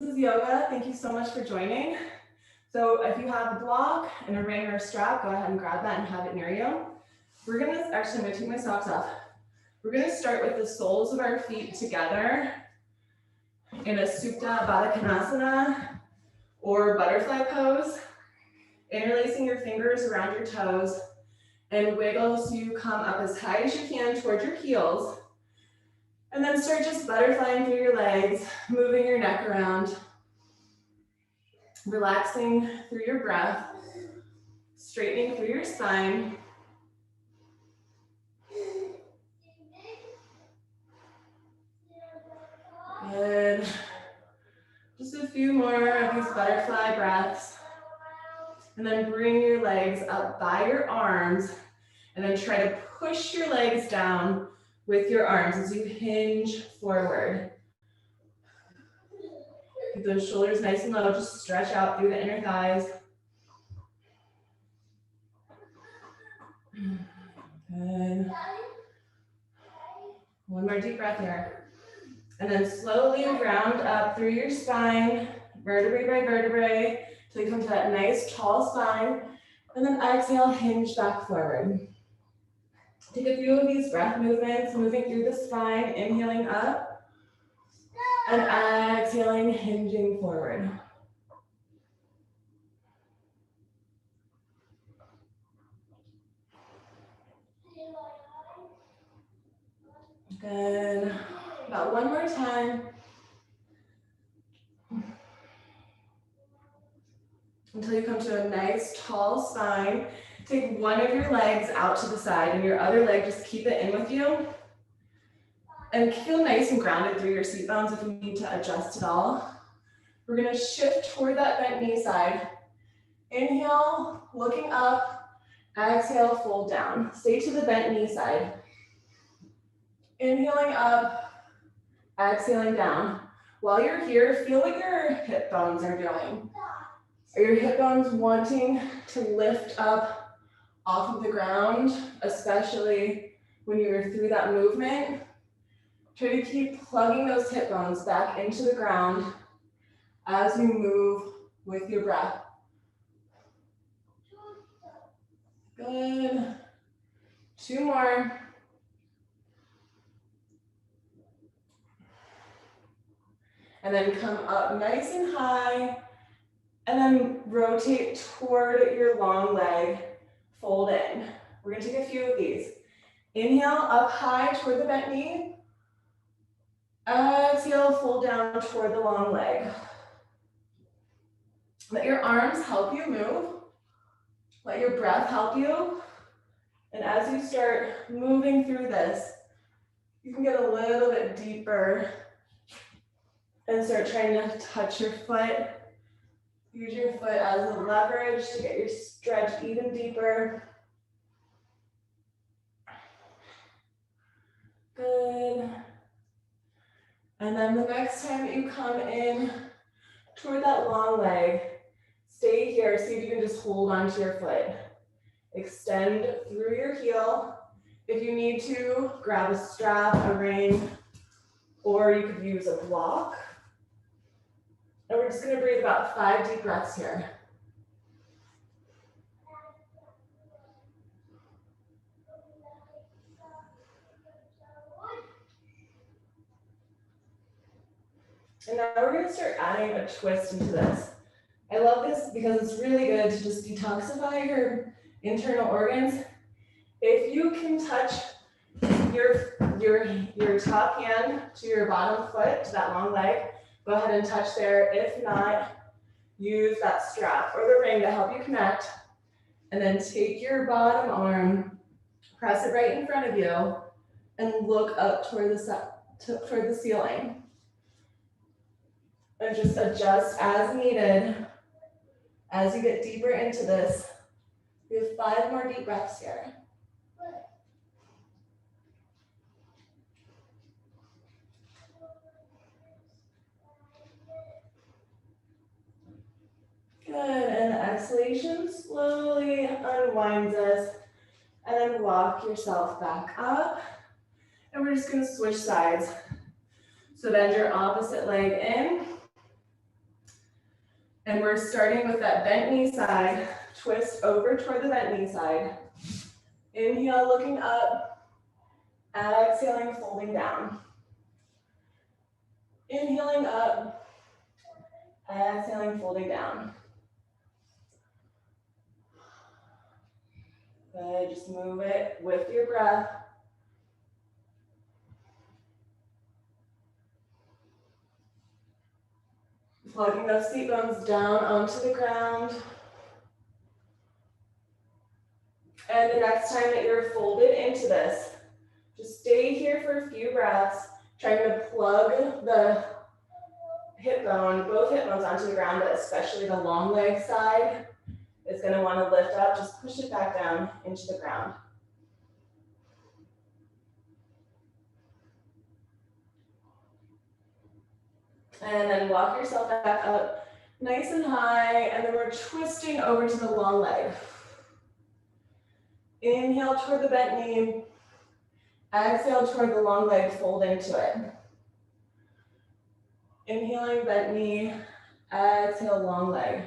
This is yoga. Thank you so much for joining. So if you have a block and a ring or a strap, go ahead and grab that and have it near you. I'm gonna take my socks off. We're gonna start with the soles of our feet together in a Supta Baddha Konasana or butterfly pose, interlacing your fingers around your toes and wiggle so you come up as high as you can towards your heels. And then start just butterflying through your legs, moving your neck around, relaxing through your breath, straightening through your spine. Good. Just a few more of these butterfly breaths. And then bring your legs up by your arms and then try to push your legs down with your arms as you hinge forward. Keep those shoulders nice and low, just stretch out through the inner thighs. Good. One more deep breath here. And then slowly round up through your spine, vertebrae by vertebrae, till you come to that nice tall spine. And then exhale, hinge back forward. Take a few of these breath movements, moving through the spine, inhaling up, and exhaling, hinging forward. Good. About one more time. Until you come to a nice tall spine. Take one of your legs out to the side and your other leg, just keep it in with you. And feel nice and grounded through your seat bones if you need to adjust at all. We're gonna shift toward that bent knee side. Inhale, looking up. Exhale, fold down. Stay to the bent knee side. Inhaling up, exhaling down. While you're here, feel what your hip bones are doing. Are your hip bones wanting to lift up off of the ground, especially when you're through that movement? Try to keep plugging those hip bones back into the ground as you move with your breath. Good. Two more. And then come up nice and high. And then rotate toward your long leg. Fold in. We're gonna take a few of these. Inhale up high toward the bent knee. Exhale, fold down toward the long leg. Let your arms help you move. Let your breath help you. And as you start moving through this, you can get a little bit deeper and start trying to touch your foot. Use your foot as a leverage to get your stretch even deeper. Good. And then the next time that you come in toward that long leg, stay here. See if you can just hold onto your foot. Extend through your heel. If you need to, grab a strap, a ring, or you could use a block. And we're just gonna breathe about 5 deep breaths here. And now we're gonna start adding a twist into this. I love this because it's really good to just detoxify your internal organs. If you can touch your top hand to your bottom foot, to that long leg, go ahead and touch there. If not, use that strap or the ring to help you connect. And then take your bottom arm, press it right in front of you, and look up toward the ceiling. And just adjust as needed as you get deeper into this. We have 5 more deep breaths here. Good, and the exhalation slowly unwinds us. And then walk yourself back up. And we're just gonna switch sides. So bend your opposite leg in. And we're starting with that bent knee side, twist over toward the bent knee side. Inhale, looking up, exhaling, folding down. Inhaling up, exhaling, folding down. Good, just move it with your breath. Plugging those seat bones down onto the ground. And the next time that you're folded into this, just stay here for a few breaths, trying to plug the hip bone, both hip bones onto the ground, but especially the long leg side is going to want to lift up. Just push it back down into the ground. And then walk yourself back up nice and high, and then we're twisting over to the long leg. Inhale toward the bent knee. Exhale toward the long leg, fold into it. Inhaling, bent knee. Exhale, long leg.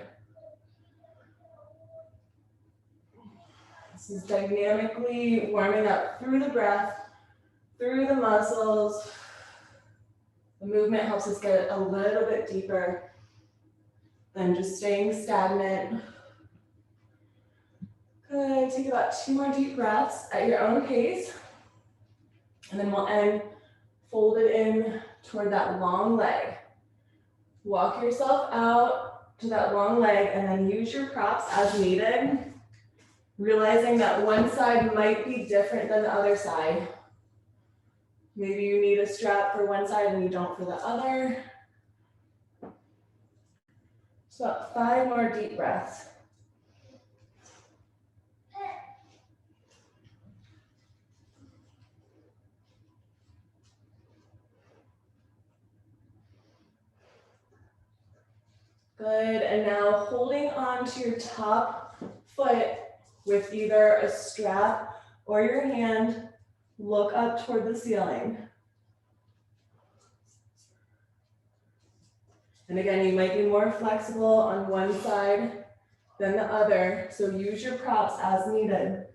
This is dynamically warming up through the breath, through the muscles. The movement helps us get a little bit deeper than just staying stagnant. Good, take about 2 more deep breaths at your own pace. And then we'll end folded in toward that long leg. Walk yourself out to that long leg and then use your props as needed, realizing that one side might be different than the other side. Maybe you need a strap for one side and you don't for the other. So about 5 more deep breaths. Good, and now holding on to your top foot with either a strap or your hand, look up toward the ceiling. And again, you might be more flexible on one side than the other, so use your props as needed.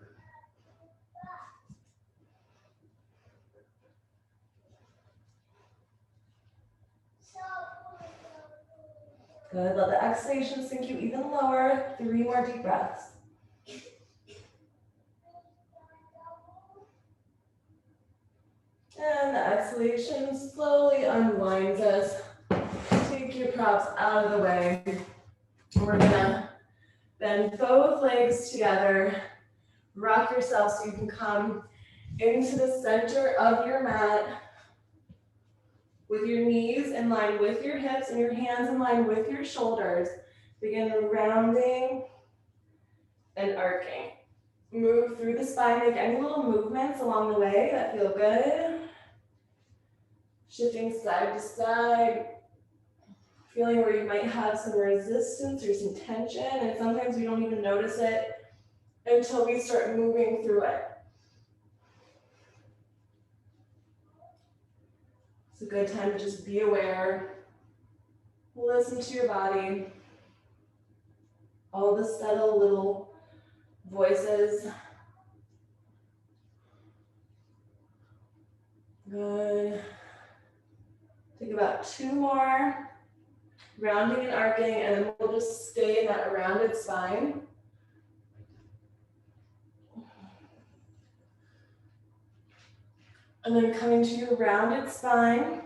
Good, let the exhalation sink you even lower. 3 more deep breaths. And the exhalation slowly unwinds us. Take your props out of the way. We're gonna bend both legs together. Rock yourself so you can come into the center of your mat with your knees in line with your hips and your hands in line with your shoulders. Begin rounding and arcing. Move through the spine, make any little movements along the way that feel good. Shifting side to side. Feeling where you might have some resistance or some tension, and sometimes we don't even notice it until we start moving through it. It's a good time to just be aware, listen to your body, all the subtle little voices. Good. Take about 2 more, rounding and arcing, and then we'll just stay in that rounded spine. And then coming to your rounded spine,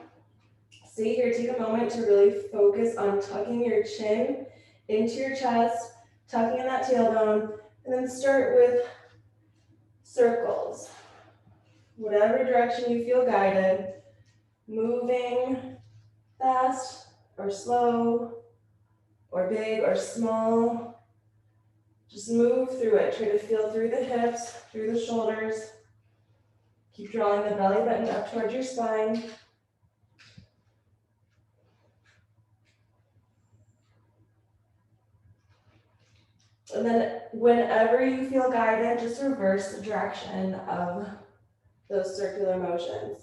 stay here, take a moment to really focus on tucking your chin into your chest, tucking in that tailbone, and then start with circles. Whatever direction you feel guided, moving fast or slow, or big or small. Just move through it. Try to feel through the hips, through the shoulders. Keep drawing the belly button up towards your spine. And then whenever you feel guided, just reverse the direction of those circular motions.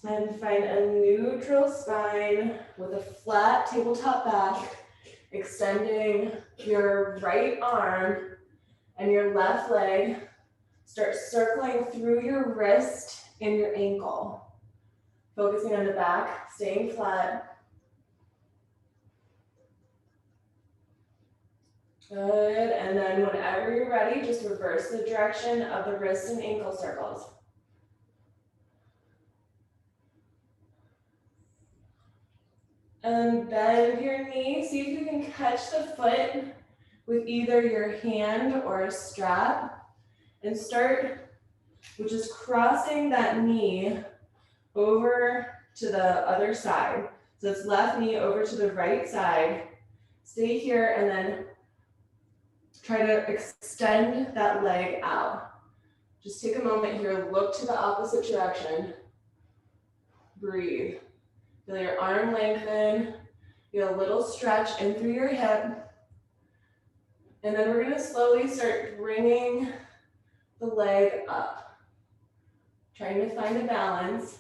And find a neutral spine with a flat tabletop back, extending your right arm and your left leg. Start circling through your wrist and your ankle. Focusing on the back, staying flat. Good, and then whenever you're ready, just reverse the direction of the wrist and ankle circles. And bend your knee, see if you can catch the foot with either your hand or a strap. And start with just crossing that knee over to the other side. So it's left knee over to the right side. Stay here and then try to extend that leg out. Just take a moment here, look to the opposite direction. Breathe. Feel your arm lengthen. Feel a little stretch in through your hip. And then we're gonna slowly start bringing the leg up. Trying to find a balance.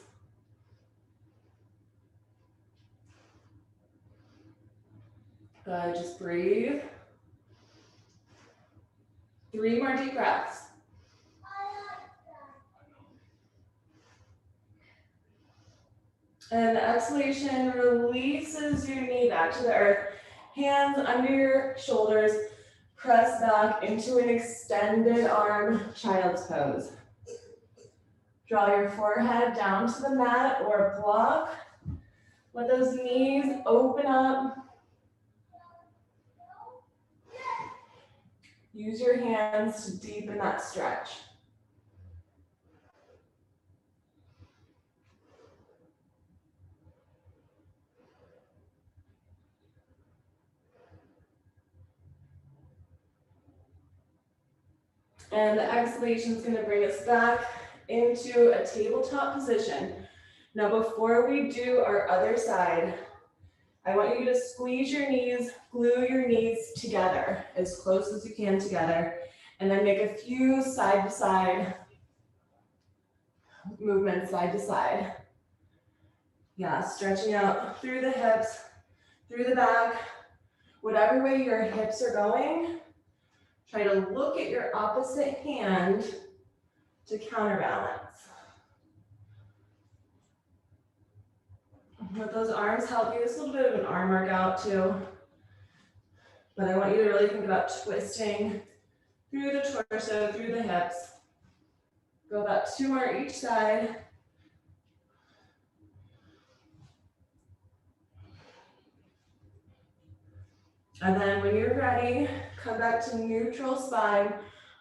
Good, just breathe. 3 more deep breaths. And the exhalation releases your knee back to the earth. Hands under your shoulders. Press back into an extended arm child's pose. Draw your forehead down to the mat or block. Let those knees open up. Use your hands to deepen that stretch. And the exhalation is going to bring us back into a tabletop position. Now, before we do our other side, I want you to squeeze your knees, glue your knees together as close as you can together, and then make a few side-to-side movements, side to side. Yeah, stretching out through the hips, through the back. Whatever way your hips are going, try to look at your opposite hand to counterbalance. Let those arms help you. It's a little bit of an arm workout too. But I want you to really think about twisting through the torso, through the hips. Go about 2 more each side. And then when you're ready, come back to neutral spine.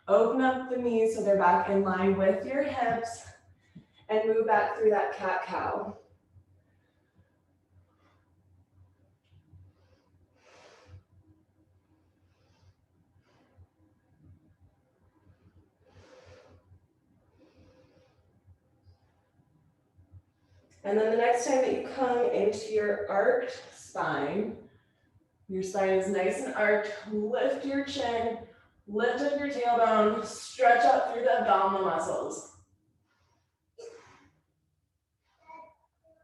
Open up the knees so they're back in line with your hips. And move back through that cat-cow. And then the next time that you come into your arched spine, your spine is nice and arched, lift your chin, lift up your tailbone, stretch up through the abdominal muscles.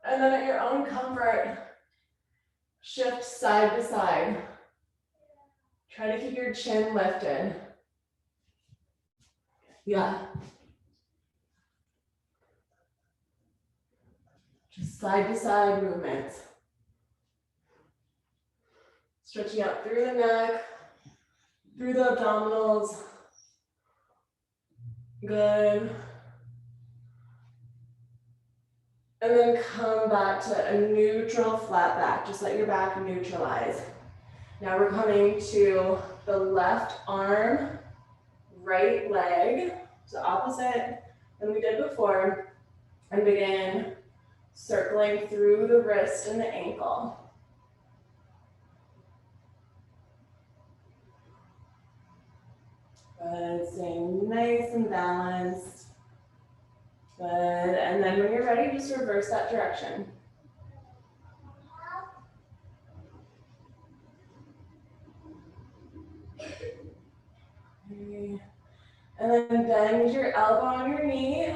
And then at your own comfort, shift side to side. Try to keep your chin lifted. Yeah. Just side to side movements. Stretching out through the neck, through the abdominals. Good. And then come back to a neutral flat back. Just let your back neutralize. Now we're coming to the left arm, right leg. So opposite than we did before. And begin circling through the wrist and the ankle. Good, staying nice and balanced. Good, and then when you're ready, just reverse that direction. Okay. And then bend your elbow on your knee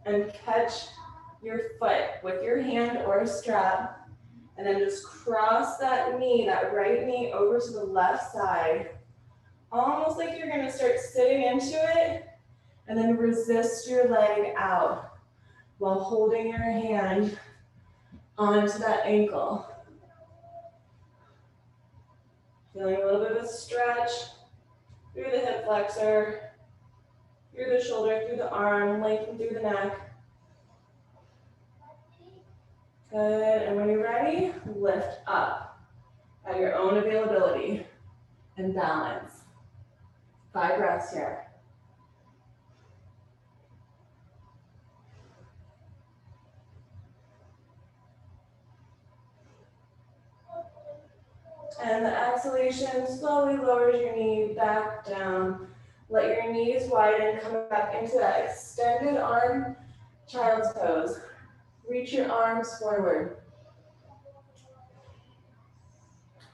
and catch your foot with your hand or a strap, and then just cross that knee, that right knee over to the left side, almost like you're gonna start sitting into it, and then resist your leg out while holding your hand onto that ankle. Feeling a little bit of a stretch through the hip flexor, through the shoulder, through the arm, lengthen through the neck. Good, and when you're ready, lift up at your own availability and balance. 5 breaths here. And the exhalation slowly lowers your knee back down. Let your knees widen, come back into that extended arm, child's pose. Reach your arms forward.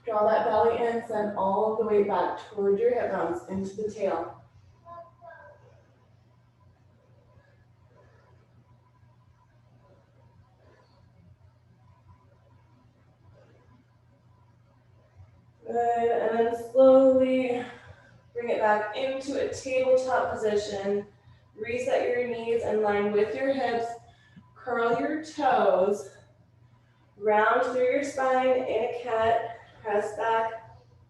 Draw that belly in, send all of the weight back toward your hip bones, into the tail. Good, and then slowly bring it back into a tabletop position. Reset your knees in line with your hips. Curl your toes. Round through your spine in a cat. Press back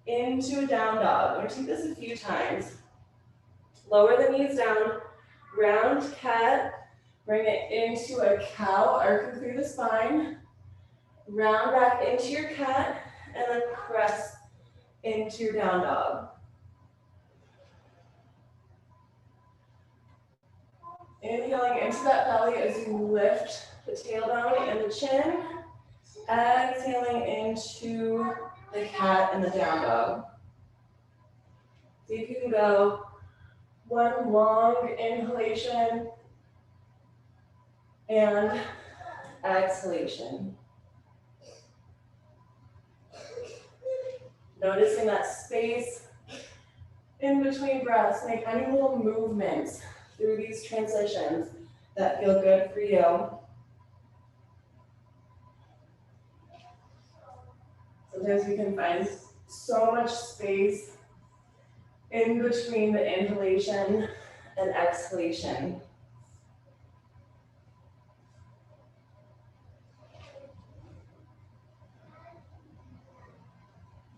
into a down dog. I'm going to take this a few times. Lower the knees down. Round cat. Bring it into a cow, arcing through the spine. Round back into your cat. And then press into your down dog. Inhaling into that belly as you lift the tailbone and the chin. Exhaling into the cat and the down dog. See if you can go one long inhalation and exhalation. Noticing that space in between breaths. Make any little movements through these transitions that feel good for you. Sometimes we can find so much space in between the inhalation and exhalation.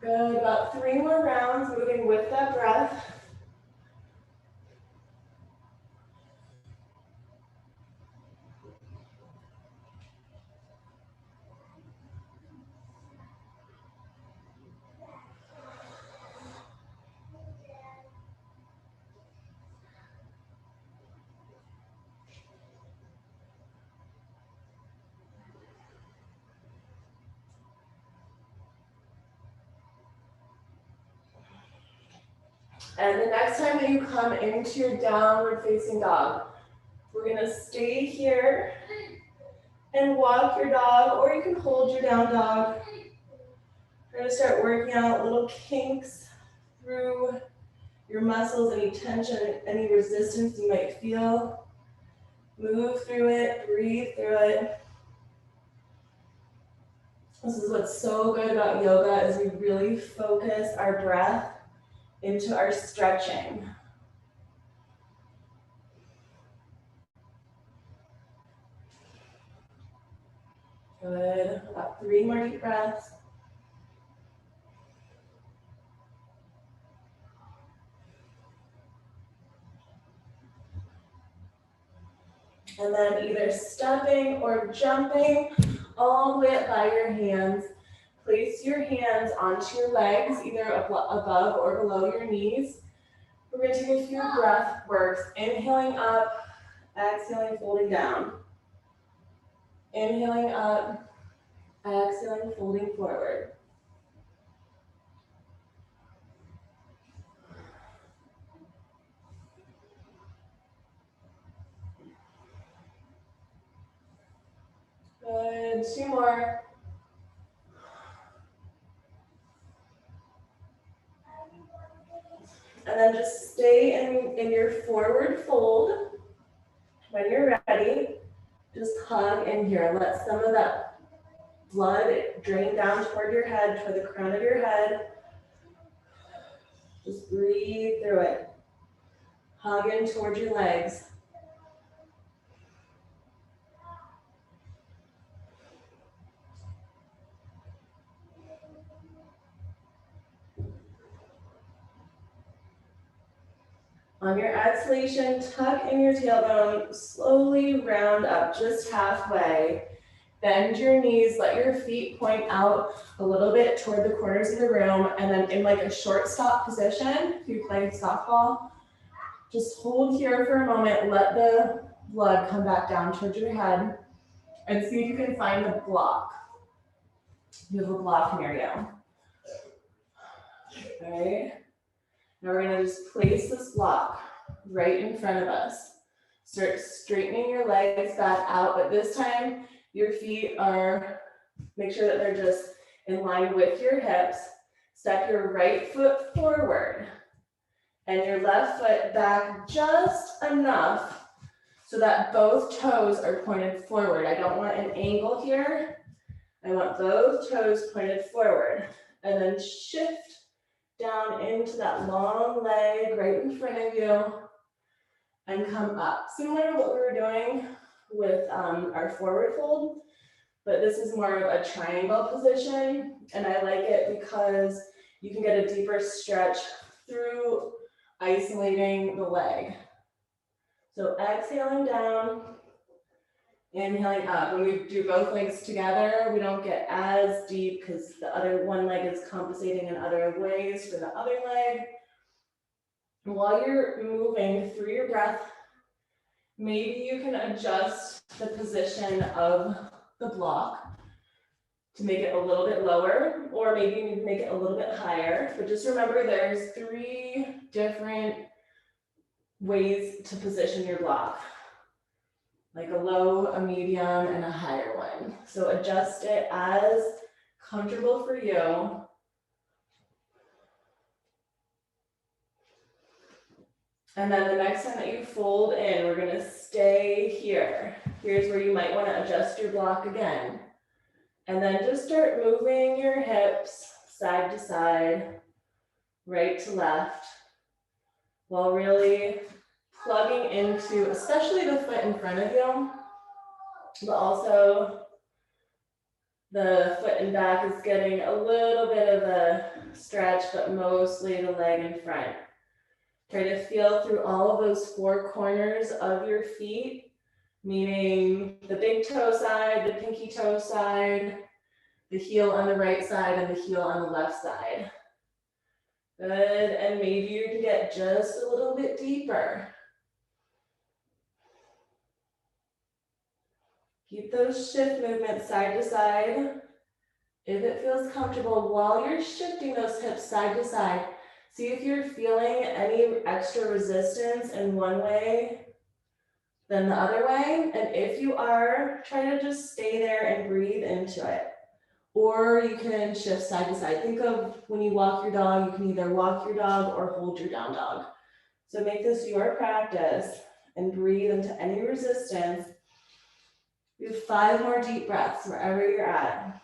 Good, about 3 more rounds, moving with that breath. And the next time that you come into your downward facing dog, we're gonna stay here and walk your dog, or you can hold your down dog. We're gonna start working out little kinks through your muscles, any tension, any resistance you might feel. Move through it, breathe through it. This is what's so good about yoga, is we really focus our breath into our stretching. Good, about 3 more deep breaths. And then either stepping or jumping all the way up by your hands. Place your hands onto your legs, either above or below your knees. We're going to take a few breath works. Inhaling up, exhaling, folding down. Inhaling up, exhaling, folding forward. Good, 2 more. And then just stay in your forward fold. When you're ready, Just hug in here. Let some of that blood drain down toward your head, toward the crown of your head. Just breathe through it. Hug in toward your legs. On your exhalation, tuck in your tailbone, slowly round up just halfway. Bend your knees, let your feet point out a little bit toward the corners of the room, and then in like a short stop position, if you're playing softball, just hold here for a moment, let the blood come back down towards your head, and see if you can find the block. You have a block near you. All right. Now we're gonna just place this block right in front of us. Start straightening your legs back out, but this time your feet are, make sure that they're just in line with your hips. Step your right foot forward and your left foot back just enough so that both toes are pointed forward. I don't want an angle here. I want both toes pointed forward, and then shift down into that long leg right in front of you and come up. Similar to what we were doing with our forward fold, but this is more of a triangle position, and I like it because you can get a deeper stretch through isolating the leg. So exhaling down, inhaling up. When we do both legs together, we don't get as deep because the other one leg is compensating in other ways for the other leg. And while you're moving through your breath, maybe you can adjust the position of the block to make it a little bit lower, or maybe you need to make it a little bit higher. But just remember there's 3 different ways to position your block. Like a low, a medium, and a higher one. So adjust it as comfortable for you. And then the next time that you fold in, we're gonna stay here. Here's where you might wanna adjust your block again. And then just start moving your hips side to side, right to left, while really plugging into, especially the foot in front of you, but also the foot in back is getting a little bit of a stretch, but mostly the leg in front. Try to feel through all of those 4 corners of your feet, meaning the big toe side, the pinky toe side, the heel on the right side, and the heel on the left side. Good, and maybe you can get just a little bit deeper. Keep those shift movements side to side. If it feels comfortable, while you're shifting those hips side to side, see if you're feeling any extra resistance in one way than the other way. And if you are, try to just stay there and breathe into it. Or you can shift side to side. Think of when you walk your dog, you can either walk your dog or hold your down dog. So make this your practice and breathe into any resistance. You have 5 more deep breaths wherever you're at.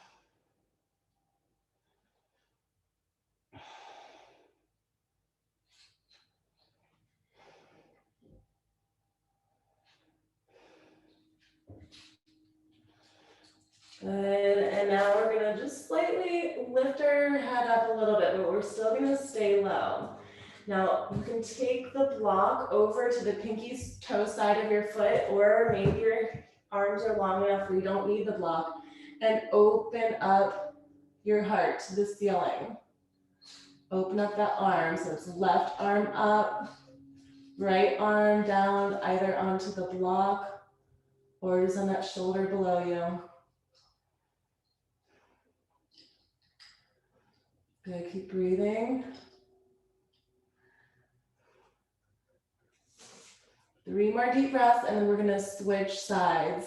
Good, and now we're gonna just slightly lift our head up a little bit, but we're still gonna stay low. Now you can take the block over to the pinky toe side of your foot, or maybe your arms are long enough where you don't need the block, and open up your heart to the ceiling. Open up that arm, so it's left arm up, right arm down, either onto the block or just on that shoulder below you. Good, keep breathing. 3 more deep breaths, and then we're gonna switch sides.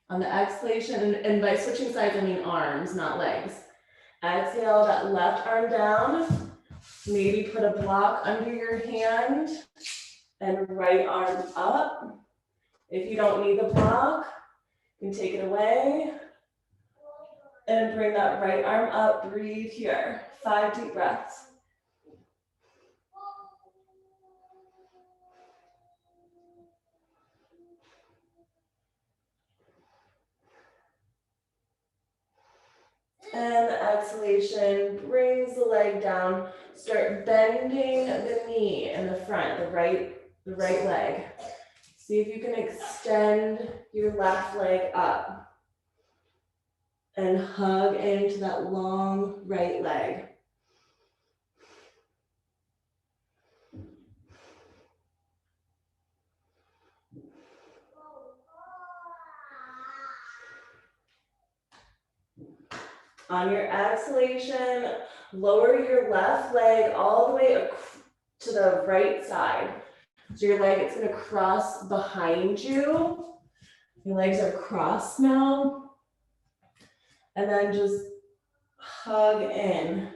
On the exhalation, and by switching sides, I mean arms, not legs. Exhale that left arm down, Maybe put a block under your hand and right arm up. If you don't need the block, you can take it away and bring that right arm up. Breathe here. 5 deep breaths. And exhalation brings the leg down. Start bending the knee in the front, the right leg. See if you can extend your left leg up and hug into that long right leg. On your exhalation, lower your left leg all the way to the right side. So your leg is going to cross behind you. Your legs are crossed now. And then just hug in.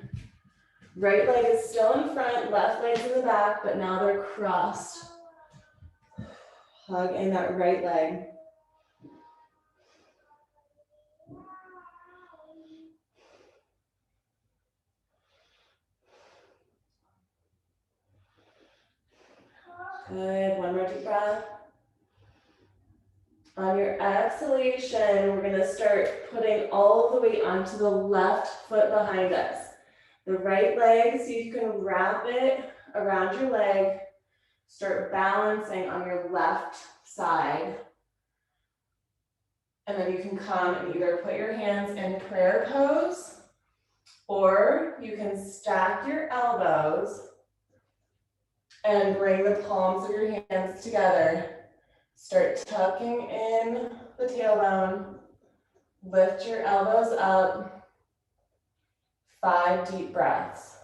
Right leg is still in front, left leg's in the back, but now they're crossed. Hug in that right leg. Good, one more deep breath. On your exhalation, we're gonna start putting all of the weight onto the left foot behind us. The right leg, see if you can wrap it around your leg. Start balancing on your left side. And then you can come and either put your hands in prayer pose, or you can stack your elbows and bring the palms of your hands together. Start tucking in the tailbone. Lift your elbows up. 5 deep breaths.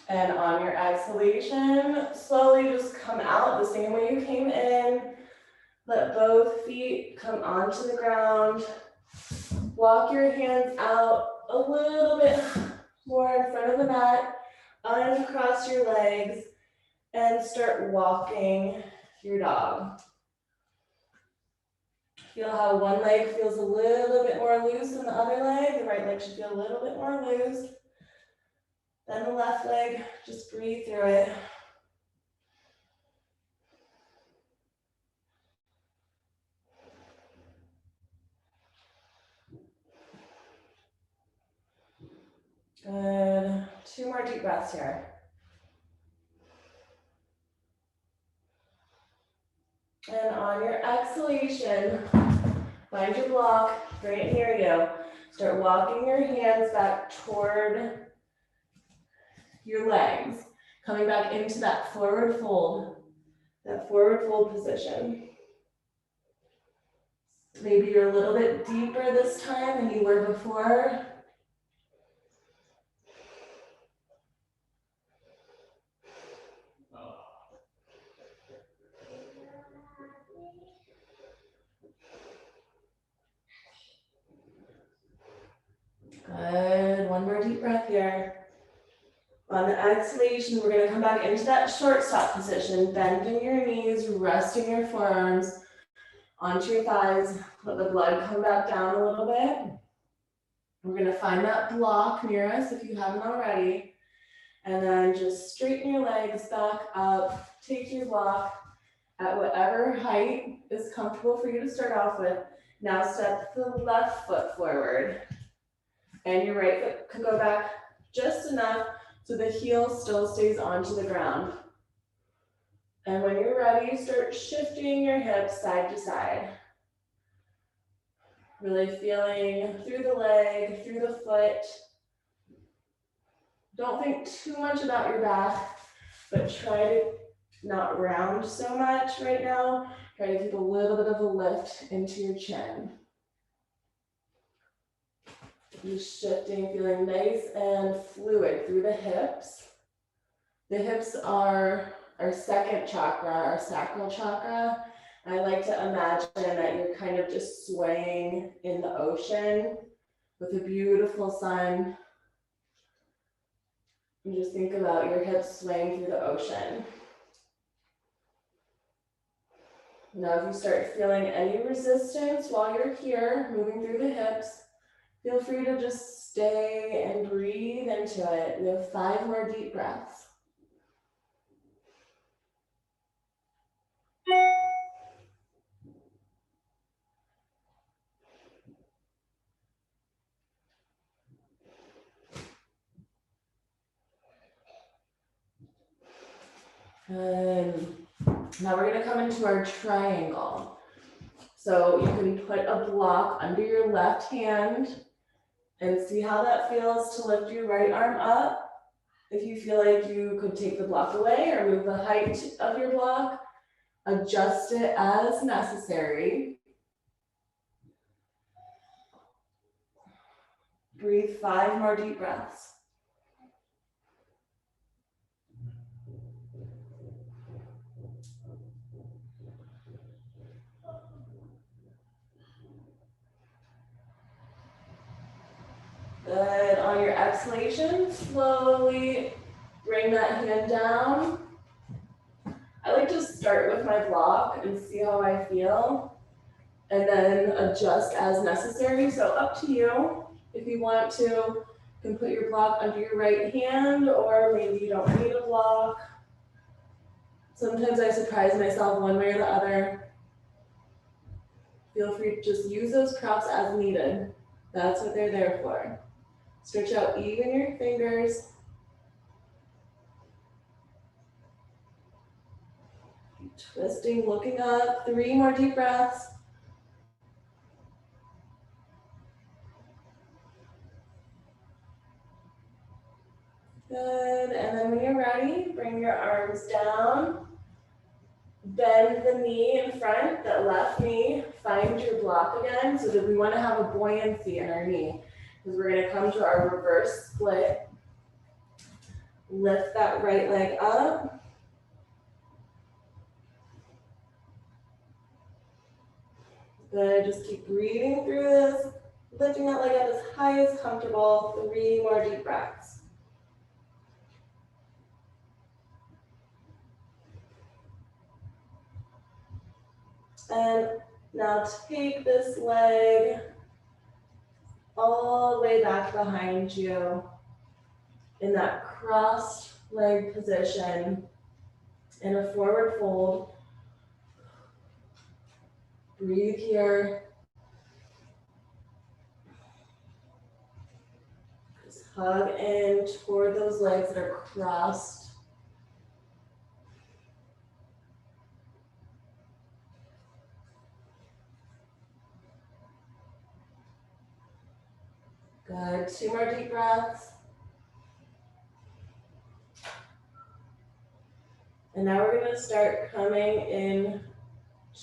And on your exhalation, slowly just come out the same way you came in. Let both feet come onto the ground. Walk your hands out a little bit more in front of the mat. Uncross your legs and start walking your dog. Feel how one leg feels a little bit more loose than the other leg. The right leg should feel a little bit more loose. Then the left leg, just breathe through it. Good. 2 more deep breaths here. And on your exhalation, find your block, bring it near you. Start walking your hands back toward your legs, coming back into that forward fold position. Maybe you're a little bit deeper this time than you were before. Good, 1 more deep breath here. On the exhalation, we're gonna come back into that short stop position, bending your knees, resting your forearms onto your thighs. Let the blood come back down a little bit. We're gonna find that block near us if you haven't already. And then just straighten your legs back up, take your block at whatever height is comfortable for you to start off with. Now step the left foot forward. And your right foot can go back just enough so the heel still stays onto the ground. And when you're ready, start shifting your hips side to side. Really feeling through the leg, through the foot. Don't think too much about your back, but try to not round so much right now. Try to keep a little bit of a lift into your chin. Just shifting, feeling nice and fluid through the hips. The hips are our second chakra, our sacral chakra. I like to imagine that you're kind of just swaying in the ocean with a beautiful sun. And just think about your hips swaying through the ocean. Now, if you start feeling any resistance while you're here, moving through the hips, feel free to just stay and breathe into it. We have 5 more deep breaths. And now we're going to come into our triangle. So you can put a block under your left hand and see how that feels to lift your right arm up. If you feel like you could take the block away or move the height of your block, adjust it as necessary. Breathe 5 more deep breaths. Good. On your exhalation, slowly bring that hand down. I like to start with my block and see how I feel, and then adjust as necessary. So up to you. If you want to, you can put your block under your right hand, or maybe you don't need a block. Sometimes I surprise myself one way or the other. Feel free to just use those props as needed. That's what they're there for. Stretch out even your fingers. Keep twisting, looking up. 3 more deep breaths. Good, and then when you're ready, bring your arms down. Bend the knee in front, that left knee. Find your block again, so that we want to have a buoyancy in our knee. Because we're going to come to our reverse split. Lift that right leg up. Good, just keep breathing through this. Lifting that leg up as high as comfortable. 3 more deep breaths. And now take this leg all the way back behind you in that crossed leg position in a forward fold. Breathe here. Just hug in toward those legs that are crossed. Good. 2 more deep breaths. And now we're going to start coming in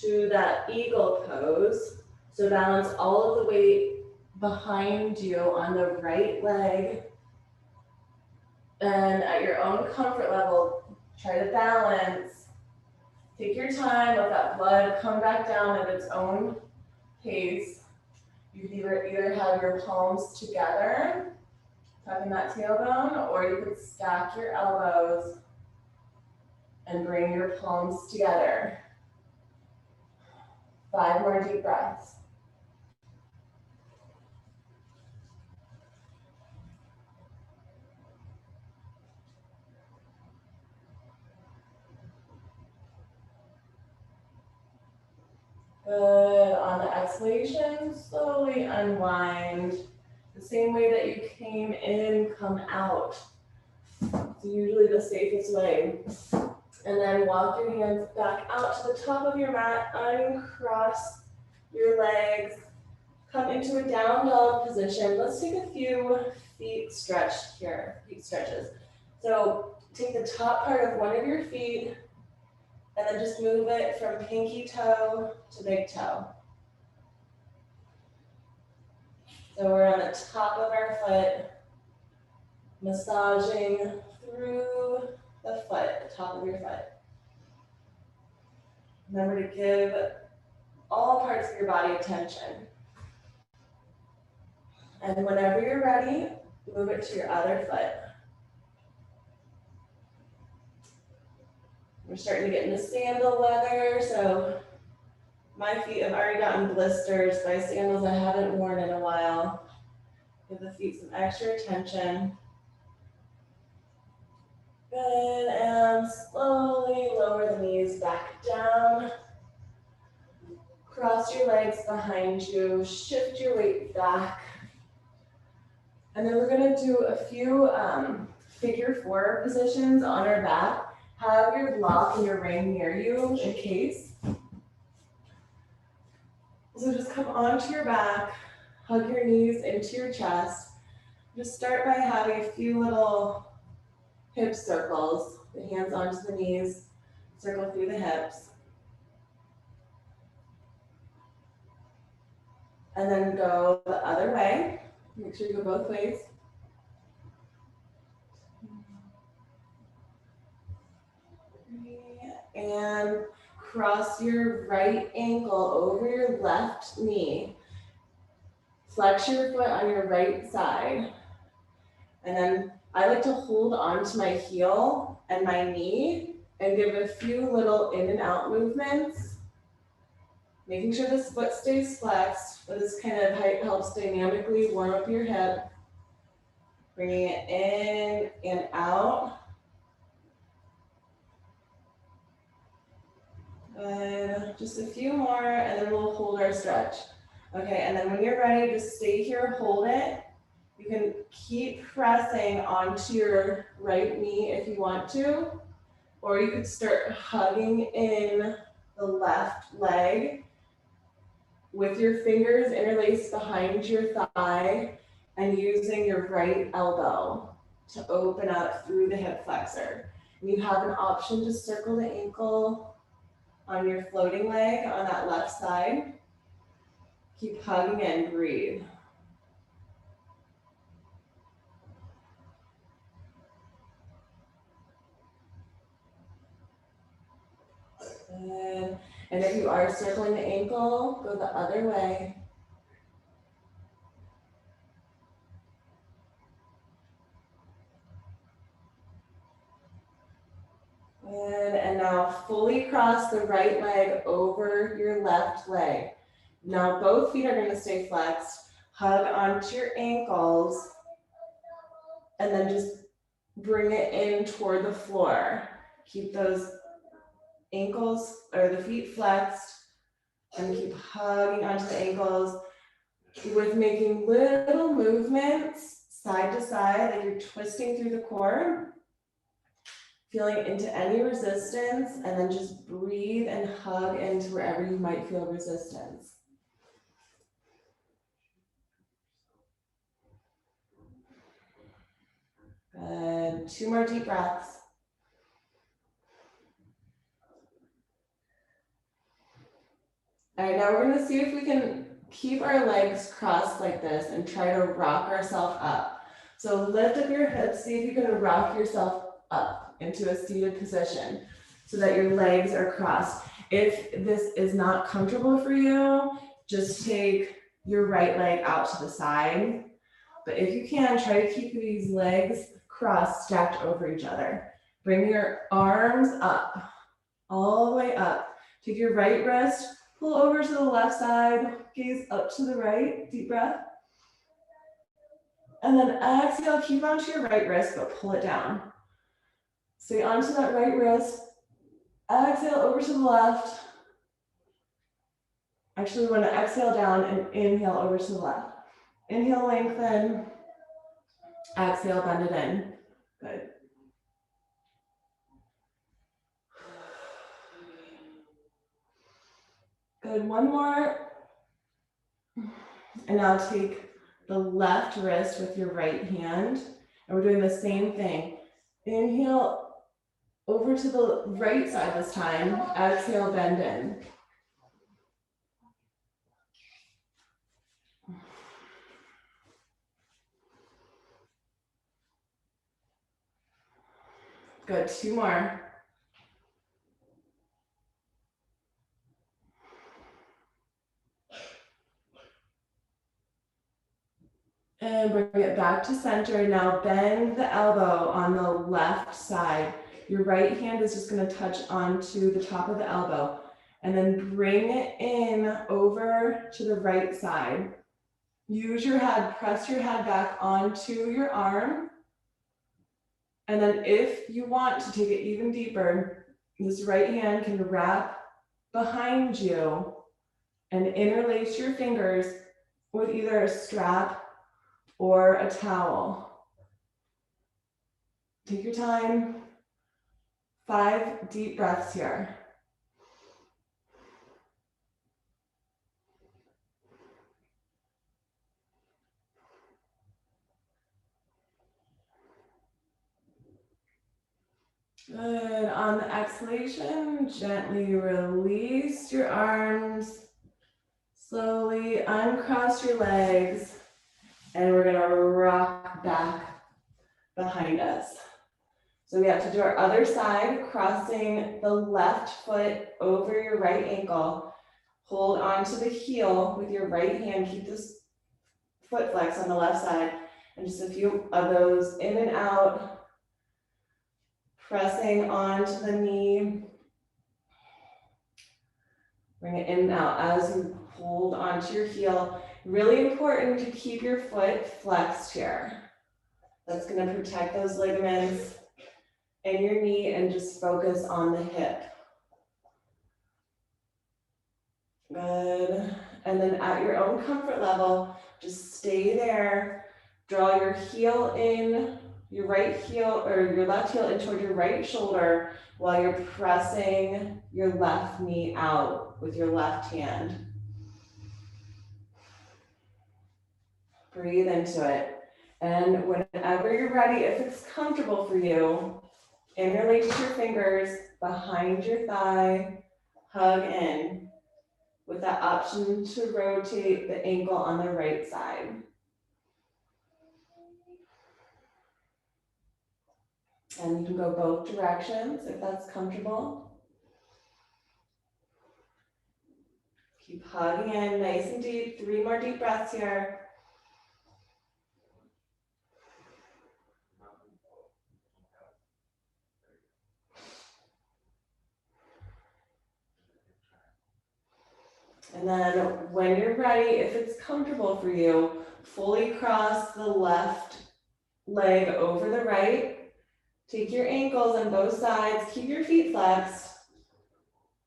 to that eagle pose. So balance all of the weight behind you on the right leg. And at your own comfort level, try to balance. Take your time, let that blood come back down at its own pace. You can either have your palms together, tucking that tailbone, or you could stack your elbows and bring your palms together. 5 more deep breaths. Good. On the exhalation, slowly unwind. The same way that you came in, come out. It's usually the safest way. And then walk your hands back out to the top of your mat, uncross your legs, come into a down dog position. Let's take a few feet stretched here, feet stretches. So take the top part of one of your feet and then just move it from pinky toe to big toe. So we're on the top of our foot, massaging through the foot, the top of your foot. Remember to give all parts of your body attention. And whenever you're ready, move it to your other foot. We're starting to get into sandal weather, so my feet have already gotten blisters by sandals I haven't worn in a while. Give the feet some extra attention. Good, and slowly lower the knees back down. Cross your legs behind you, shift your weight back. And then we're gonna do a few figure four positions on our back. Have your block and your ring near you in case. So just come onto your back, hug your knees into your chest. Just start by having a few little hip circles, the hands onto the knees, circle through the hips. And then go the other way. Make sure you go both ways. And cross your right ankle over your left knee. Flex your foot on your right side. And then I like to hold onto my heel and my knee and give a few little in and out movements. Making sure this foot stays flexed, but this kind of helps dynamically warm up your hip. Bringing it in and out. Good. Just a few more, and then we'll hold our stretch. Okay, and then when you're ready, just stay here, hold it. You can keep pressing onto your right knee if you want to, or you could start hugging in the left leg with your fingers interlaced behind your thigh and using your right elbow to open up through the hip flexor. And you have an option to circle the ankle on your floating leg on that left side. Keep hugging in, breathe. Good. And if you are circling the ankle, go the other way. Good. And now fully cross the right leg over your left leg. Now both feet are going to stay flexed. Hug onto your ankles and then just bring it in toward the floor. Keep those ankles or the feet flexed and keep hugging onto the ankles with making little movements side to side, like you're twisting through the core, feeling into any resistance, and then just breathe and hug into wherever you might feel resistance. Good. 2 more deep breaths. All right, now we're going to see if we can keep our legs crossed like this and try to rock ourselves up. So lift up your hips, see if you can rock yourself up into a seated position so that your legs are crossed. If this is not comfortable for you, just take your right leg out to the side. But if you can, try to keep these legs crossed, stacked over each other. Bring your arms up, all the way up. Take your right wrist, pull over to the left side, gaze up to the right, deep breath. And then exhale, keep onto your right wrist, but pull it down. Stay onto that right wrist. Exhale over to the left. Actually, we want to exhale down and inhale over to the left. Inhale, lengthen. Exhale, bend it in. Good. Good, one more. And now take the left wrist with your right hand. And we're doing the same thing. Inhale over to the right side this time. Exhale, bend in. Good, 2 more. And bring it back to center. Now bend the elbow on the left side. Your right hand is just going to touch onto the top of the elbow. And then bring it in over to the right side. Use your head, press your head back onto your arm. And then if you want to take it even deeper, this right hand can wrap behind you and interlace your fingers with either a strap or a towel. Take your time. 5 deep breaths here. Good. On the exhalation, gently release your arms. Slowly uncross your legs. And we're gonna rock back behind us. So we have to do our other side, crossing the left foot over your right ankle. Hold onto the heel with your right hand. Keep this foot flex on the left side. And just a few of those in and out. Pressing onto the knee. Bring it in and out as you hold onto your heel. Really important to keep your foot flexed here. That's going to protect those ligaments in your knee and just focus on the hip. Good. And then at your own comfort level, just stay there. Draw your heel in, your right heel or your left heel in toward your right shoulder while you're pressing your left knee out with your left hand. Breathe into it. And whenever you're ready, if it's comfortable for you, interlace your fingers behind your thigh, hug in, with that option to rotate the ankle on the right side. And you can go both directions if that's comfortable. Keep hugging in nice and deep. 3 more deep breaths here. And then when you're ready, if it's comfortable for you, fully cross the left leg over the right. Take your ankles on both sides, keep your feet flexed.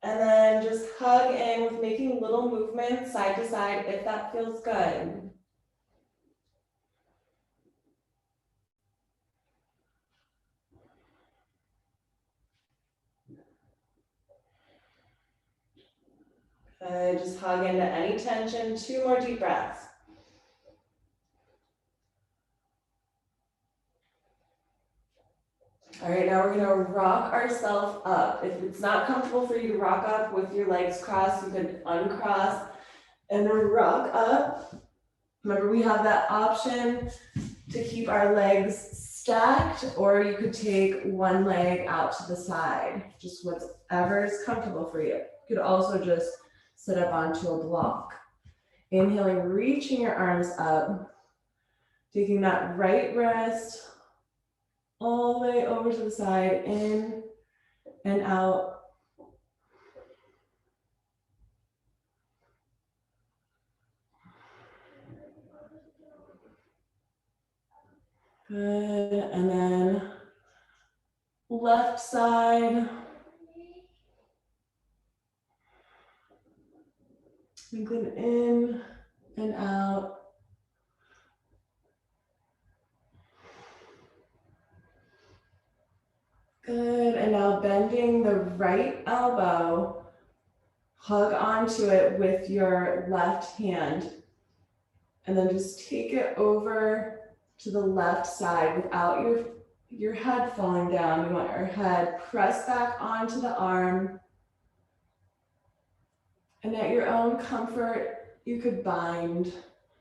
And then just hug in with making little movements side to side if that feels good. Good, just hug into any tension. 2 more deep breaths. All right, now we're gonna rock ourselves up. If it's not comfortable for you to rock up with your legs crossed, you could uncross and then rock up. Remember, we have that option to keep our legs stacked, or you could take one leg out to the side, just whatever is comfortable for you. You could also just sit up onto a block. Inhaling, reaching your arms up, taking that right wrist all the way over to the side, in and out. Good, and then left side. Twinkling in and out. Good, and now bending the right elbow, hug onto it with your left hand, and then just take it over to the left side without your head falling down. You want your head pressed back onto the arm, and at your own comfort, you could bind.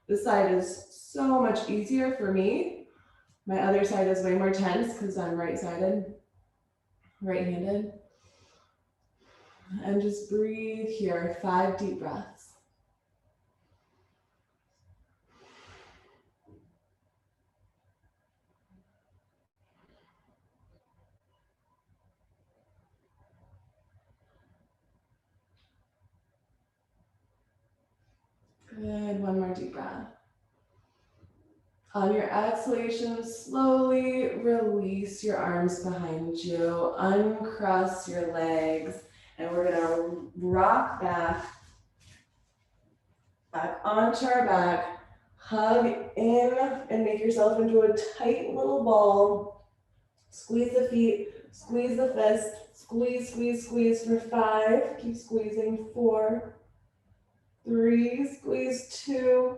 This side is so much easier for me. My other side is way more tense because I'm right-sided. right-handed. And just breathe here, 5 deep breaths. Good, one more deep breath. On your exhalation, slowly release your arms behind you, uncross your legs, and we're gonna rock back onto our back, hug in and make yourself into a tight little ball. Squeeze the feet, squeeze the fist, squeeze, squeeze, squeeze for 5, keep squeezing, 4, 3, squeeze 2,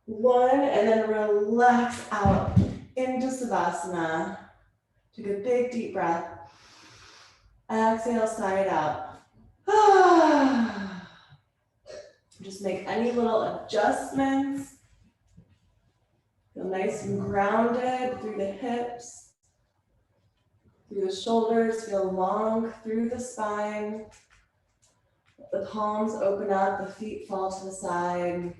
1, and then relax out into Savasana. Take a big deep breath. Exhale, side up. Just make any little adjustments. Feel nice and grounded through the hips, through the shoulders. Feel long through the spine. Let the palms open up, the feet fall to the side.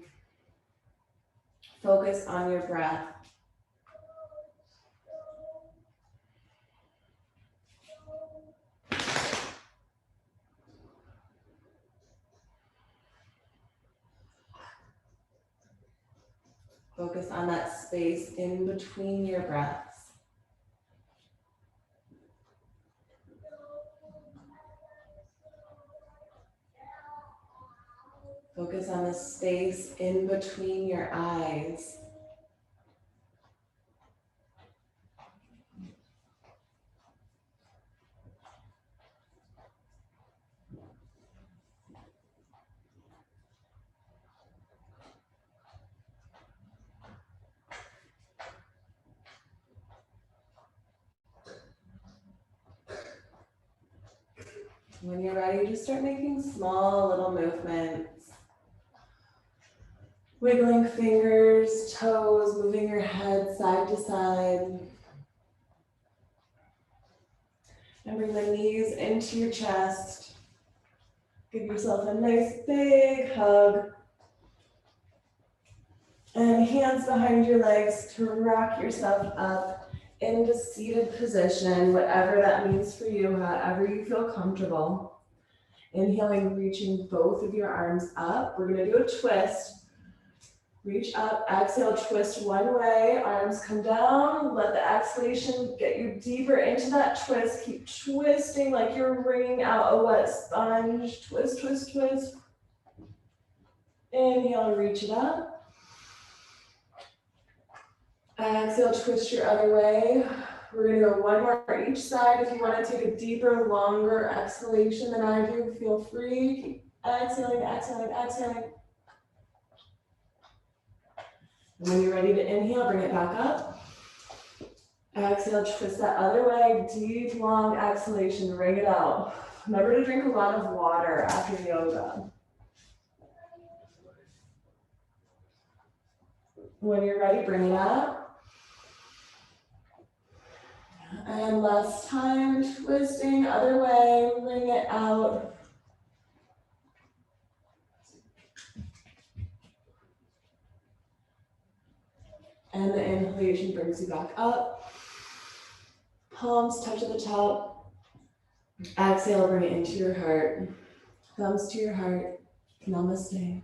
Focus on your breath. Focus on that space in between your breaths. Focus on the space in between your eyes. When you're ready, just start making small little movements. Wiggling fingers, toes, moving your head side to side. And bring the knees into your chest. Give yourself a nice big hug. And hands behind your legs to rock yourself up into seated position, whatever that means for you, however you feel comfortable. Inhaling, reaching both of your arms up. We're gonna do a twist. Reach up, exhale, twist one way, arms come down. Let the exhalation get you deeper into that twist. Keep twisting like you're wringing out a wet sponge. Twist, twist, twist. Inhale, reach it up. Exhale, twist your other way. We're gonna go one more each side. If you wanna take a deeper, longer exhalation than I do, feel free. Keep exhaling, exhaling, exhaling. And when you're ready to inhale, bring it back up. Exhale, twist that other way. Deep, long exhalation, wring it out. Remember to drink a lot of water after yoga. When you're ready, bring it up. And last time, twisting other way, bring it out. And the inhalation brings you back up. Palms touch at the top. Exhale, bring it into your heart. Thumbs to your heart. Namaste.